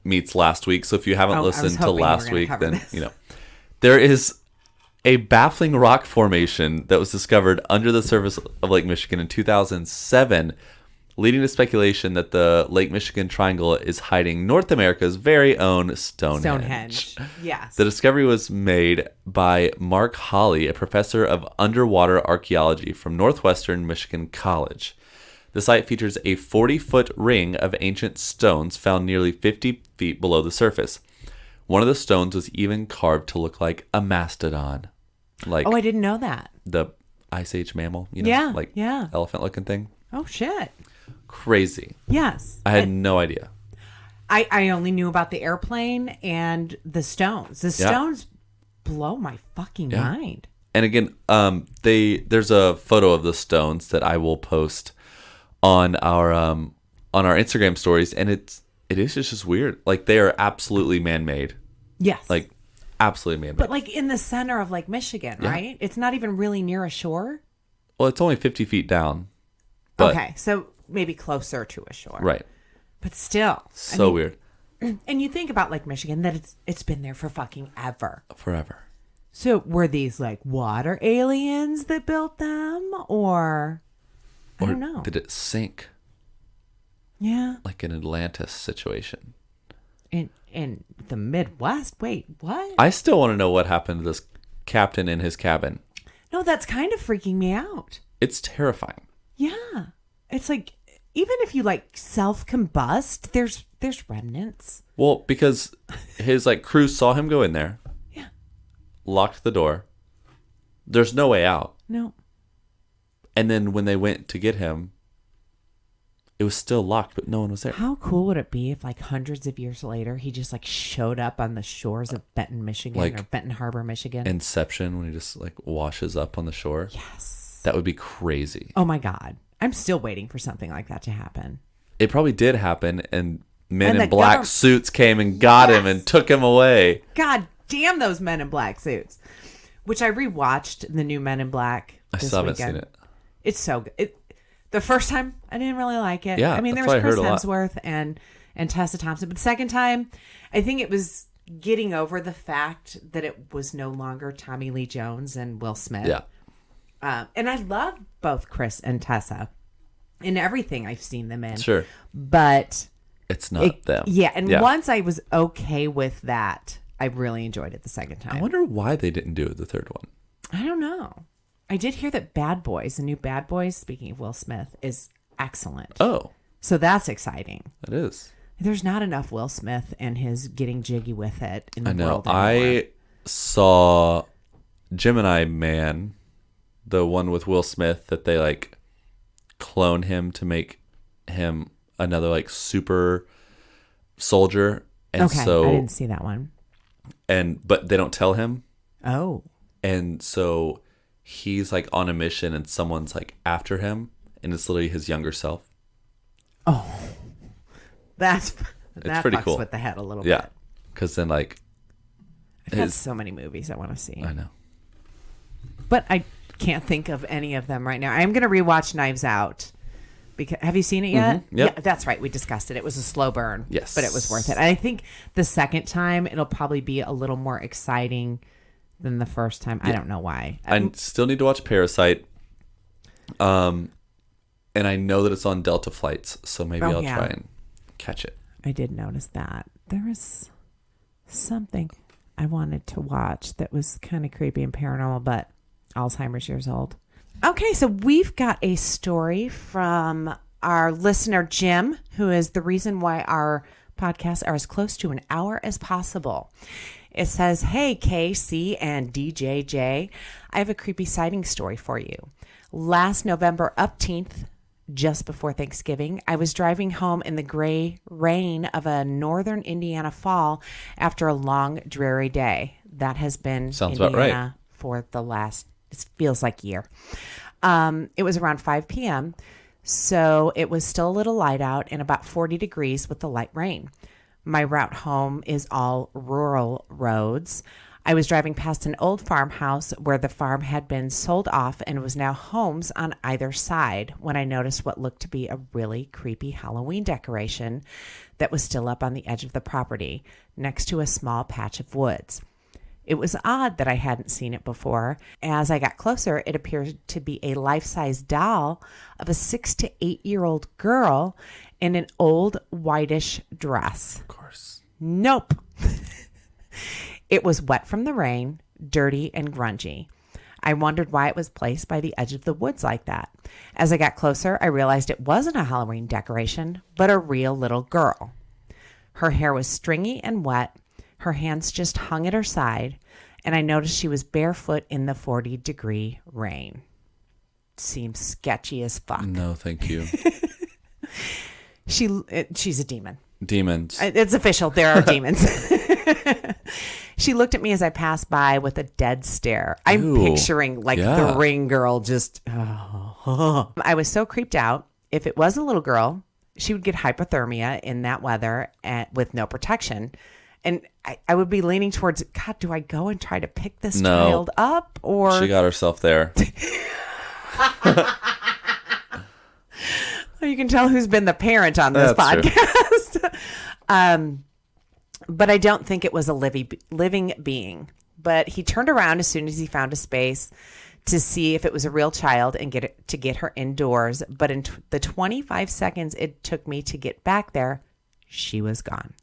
meets last week. So if you haven't listened to last week, then this. There is a baffling rock formation that was discovered under the surface of Lake Michigan in 2007, leading to speculation that the Lake Michigan Triangle is hiding North America's very own Stonehenge. Yes. The discovery was made by Mark Hawley, a professor of underwater archaeology from Northwestern Michigan College. The site features a 40-foot ring of ancient stones found nearly 50 feet below the surface. One of the stones was even carved to look like a mastodon. Like, I didn't know that. The Ice Age mammal, elephant-looking thing. Oh, shit. Crazy. Yes. I had no idea. I only knew about the airplane and the stones. The stones blow my fucking mind. And again, there's a photo of the stones that I will post on our Instagram stories, and it is just weird. Like, they are absolutely man-made. Yes. Like, absolutely man-made. But like in the center of Lake Michigan, right? It's not even really near a shore. Well, it's only 50 feet down. But, okay, so maybe closer to a shore. Right. But still. So weird. And you think about Lake Michigan, that it's been there for fucking ever. Forever. So were these like water aliens that built them? Or I don't know. Did it sink? Yeah. Like an Atlantis situation. In the Midwest? Wait, what? I still want to know what happened to this captain in his cabin. No, that's kind of freaking me out. It's terrifying. Yeah. It's like, even if you like self-combust, there's remnants. Well, because his like crew saw him go in there. Yeah. Locked the door. There's no way out. No. And then when they went to get him, it was still locked, but no one was there. How cool would it be if like hundreds of years later, he just like showed up on the shores of Benton, Michigan, or Benton Harbor, Michigan? Inception, when he just like washes up on the shore. Yes. That would be crazy. Oh my God. I'm still waiting for something like that to happen. It probably did happen, and men in black suits came and got him and took him away. God damn those men in black suits. Which I rewatched the new Men in Black this I still haven't weekend. seen it. It's so good. The first time, I didn't really like it. Yeah, I mean, there was Chris Hemsworth and Tessa Thompson. But the second time, I think it was getting over the fact that it was no longer Tommy Lee Jones and Will Smith. Yeah. And I love both Chris and Tessa in everything I've seen them in. Sure. But it's not them. Yeah. And once I was okay with that, I really enjoyed it the second time. I wonder why they didn't do it the third one. I don't know. I did hear that Bad Boys, the new Bad Boys, speaking of Will Smith, is excellent. Oh. So that's exciting. It is. There's not enough Will Smith and his getting jiggy with it in the world anymore. I saw Gemini Man, the one with Will Smith, that they like clone him to make him another like super soldier. And okay, so I didn't see that one. But they don't tell him. Oh. And so he's like on a mission and someone's like after him, and it's literally his younger self. Oh. That pretty fucks cool. with the head a little bit. Yeah. Because then like I've got so many movies I want to see. I know. But I can't think of any of them right now. I'm going to rewatch Knives Out. Because have you seen it yet? Mm-hmm. Yep. Yeah, that's right. We discussed it. It was a slow burn. Yes. But it was worth it. And I think the second time it'll probably be a little more exciting than the first time. Yeah. I don't know why. I still need to watch Parasite. And I know that it's on Delta flights, so maybe I'll try and catch it. I did notice that. There was something I wanted to watch that was kind of creepy and paranormal, but Alzheimer's years old. Okay, so we've got a story from our listener, Jim, who is the reason why our podcasts are as close to an hour as possible. It says, "Hey, KC and DJJ, I have a creepy sighting story for you. Last November 18th, just before Thanksgiving, I was driving home in the gray rain of a northern Indiana fall after a long, dreary day. That has been Sounds Indiana about right. for the last, it feels like year. It was around 5 p.m., so it was still a little light out and about 40 degrees with the light rain. My route home is all rural roads. I was driving past an old farmhouse where the farm had been sold off and was now homes on either side when I noticed what looked to be a really creepy Halloween decoration that was still up on the edge of the property next to a small patch of woods. It was odd that I hadn't seen it before. As I got closer, it appeared to be a life-size doll of a 6 to 8-year-old girl in an old whitish dress. Of course. Nope. It was wet from the rain, dirty and grungy. I wondered why it was placed by the edge of the woods like that. As I got closer, I realized it wasn't a Halloween decoration, but a real little girl. Her hair was stringy and wet. Her hands just hung at her side, and I noticed she was barefoot in the 40-degree rain. Seems sketchy as fuck. No, thank you. She's a demon. Demons. It's official. There are demons. She looked at me as I passed by with a dead stare. I'm Ew. picturing like the ring girl just... Oh. I was so creeped out. If it was a little girl, she would get hypothermia in that weather and with no protection. And I would be leaning towards, God, do I go and try to pick this child up? Or She got herself there. You can tell who's been the parent on this podcast. But I don't think it was a living being. But he turned around as soon as he found a space to see if it was a real child and get her indoors. But in the 25 seconds it took me to get back there, she was gone.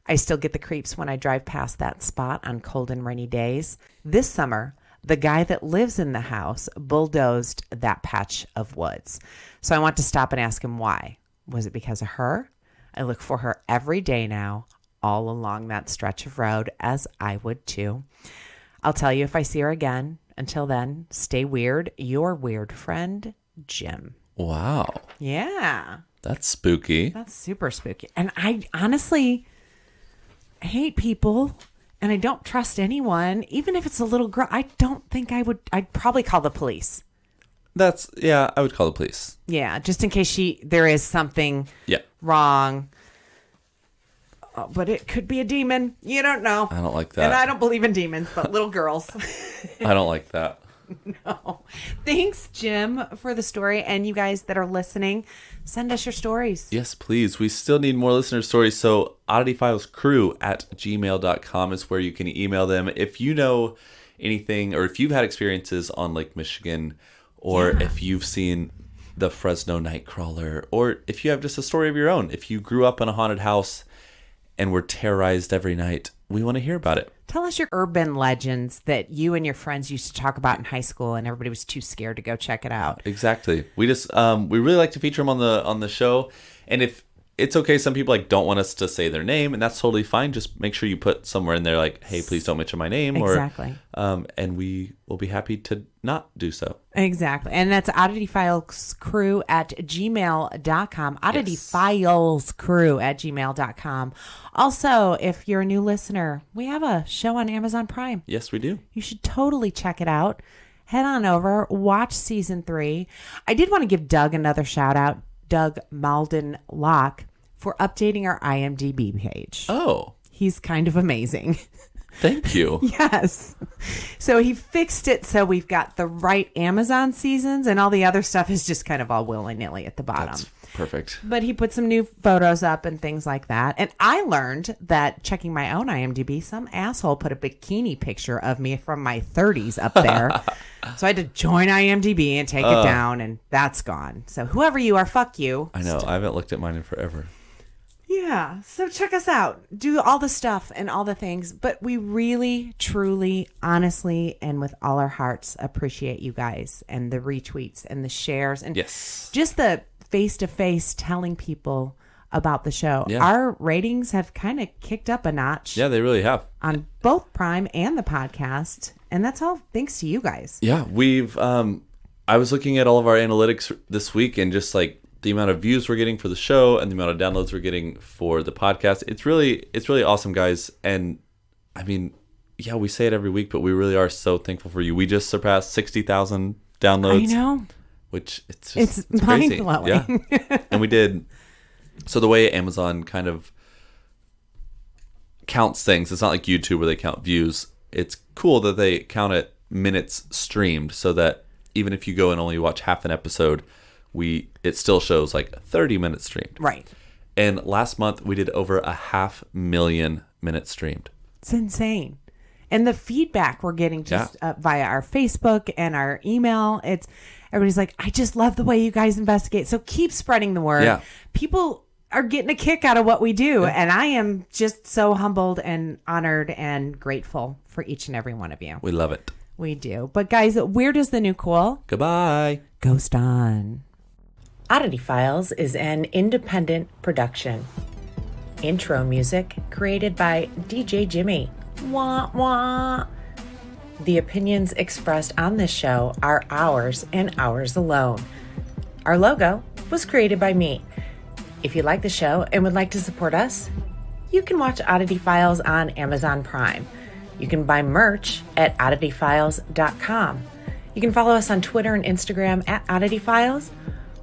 I still get the creeps when I drive past that spot on cold and rainy days. This summer, the guy that lives in the house bulldozed that patch of woods. So I want to stop and ask him why. Was it because of her? I look for her every day now, all along that stretch of road, as I would too. I'll tell you if I see her again. Until then, stay weird. Your weird friend, Jim. Wow. Yeah. That's spooky. That's super spooky. And I honestly hate people, and I don't trust anyone. Even if it's a little girl, I don't think I would. I'd probably call the police. I would call the police. Yeah, just in case there is something wrong. But it could be a demon. You don't know. I don't like that. And I don't believe in demons, but little girls. I don't like that. No. Thanks, Jim, for the story. And you guys that are listening, send us your stories. Yes, please. We still need more listener stories. So oddityfilescrew@gmail.com is where you can email them. If you know anything, or if you've had experiences on Lake Michigan, or if you've seen the Fresno Nightcrawler, or if you have just a story of your own, if you grew up in a haunted house and were terrorized every night, we want to hear about it. Tell us your urban legends that you and your friends used to talk about in high school and everybody was too scared to go check it out. Exactly. We just we really like to feature them on the show. And if it's okay, some people don't want us to say their name, and that's totally fine. Just make sure you put somewhere in there like, hey, please don't mention my name. Exactly. And we will be happy to not do so. Exactly. And that's oddityfilescrew@gmail.com. Oddityfilescrew@gmail.com. Also, if you're a new listener, we have a show on Amazon Prime. Yes, we do. You should totally check it out. Head on over, watch season 3. I did want to give Doug another shout out, Doug Malden Locke, for updating our IMDb page. Oh. He's kind of amazing. Thank you. Yes. So he fixed it so we've got the right Amazon seasons, and all the other stuff is just kind of all willy-nilly at the bottom. That's perfect. But he put some new photos up and things like that. And I learned that checking my own IMDb, some asshole put a bikini picture of me from my 30s up there. So I had to join IMDb and take it down, and that's gone. So whoever you are, fuck you. I know. I haven't looked at mine in forever. Yeah. So check us out. Do all the stuff and all the things. But we really, truly, honestly, and with all our hearts appreciate you guys and the retweets and the shares and just the face-to-face telling people about the show. Yeah. Our ratings have kind of kicked up a notch. Yeah, they really have. On both Prime and the podcast. And that's all thanks to you guys. Yeah, we've I was looking at all of our analytics this week, and just like the amount of views we're getting for the show and the amount of downloads we're getting for the podcast. It's really awesome, guys. And I mean, yeah, we say it every week, but we really are so thankful for you. We just surpassed 60,000 downloads. I know. Which it's mind blowing. Yeah. And we did. So the way Amazon kind of counts things. It's not like YouTube where they count views. It's cool that they count it minutes streamed, so that even if you go and only watch half an episode, it still shows like 30 minutes streamed. Right. And last month we did over 500,000 minutes streamed. It's insane. And the feedback we're getting just via our Facebook and our email, everybody's like, I just love the way you guys investigate. So keep spreading the word. Yeah. People are getting a kick out of what we do. Yeah. And I am just so humbled and honored and grateful for each and every one of you. We love it. We do. But guys, weird is the new cool. Goodbye. Ghost on. Oddity Files is an independent production. Intro music created by DJ Jimmy. Wah, wah. The opinions expressed on this show are ours and ours alone. Our logo was created by me. If you like the show and would like to support us, you can watch Oddity Files on Amazon Prime. You can buy merch at oddityfiles.com. You can follow us on Twitter and Instagram at Oddity Files,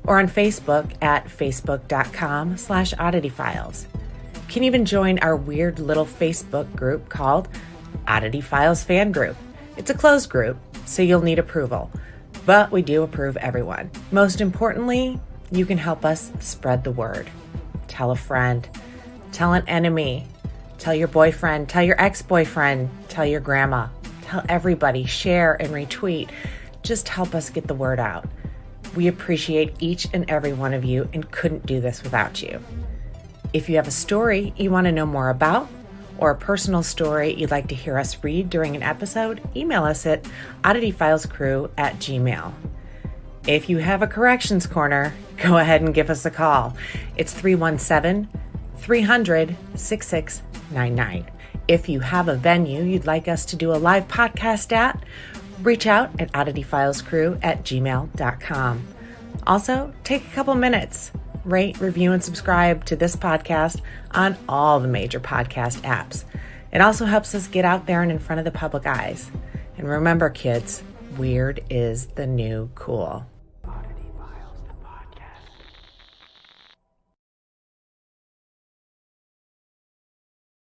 or on Facebook at facebook.com/oddityfiles. You can even join our weird little Facebook group called Oddity Files Fan Group. It's a closed group, so you'll need approval. But we do approve everyone. Most importantly, you can help us spread the word. Tell a friend. Tell an enemy. Tell your boyfriend. Tell your ex-boyfriend. Tell your grandma. Tell everybody. Share and retweet. Just help us get the word out. We appreciate each and every one of you and couldn't do this without you. If you have a story you want to know more about, or a personal story you'd like to hear us read during an episode, email us at oddityfilescrew@gmail.com. If you have a corrections corner, go ahead and give us a call. It's 317-300-6699. If you have a venue you'd like us to do a live podcast at, reach out at oddityfilescrew@gmail.com. Also, take a couple minutes. Rate, review, and subscribe to this podcast on all the major podcast apps. It also helps us get out there and in front of the public eyes. And remember, kids, weird is the new cool.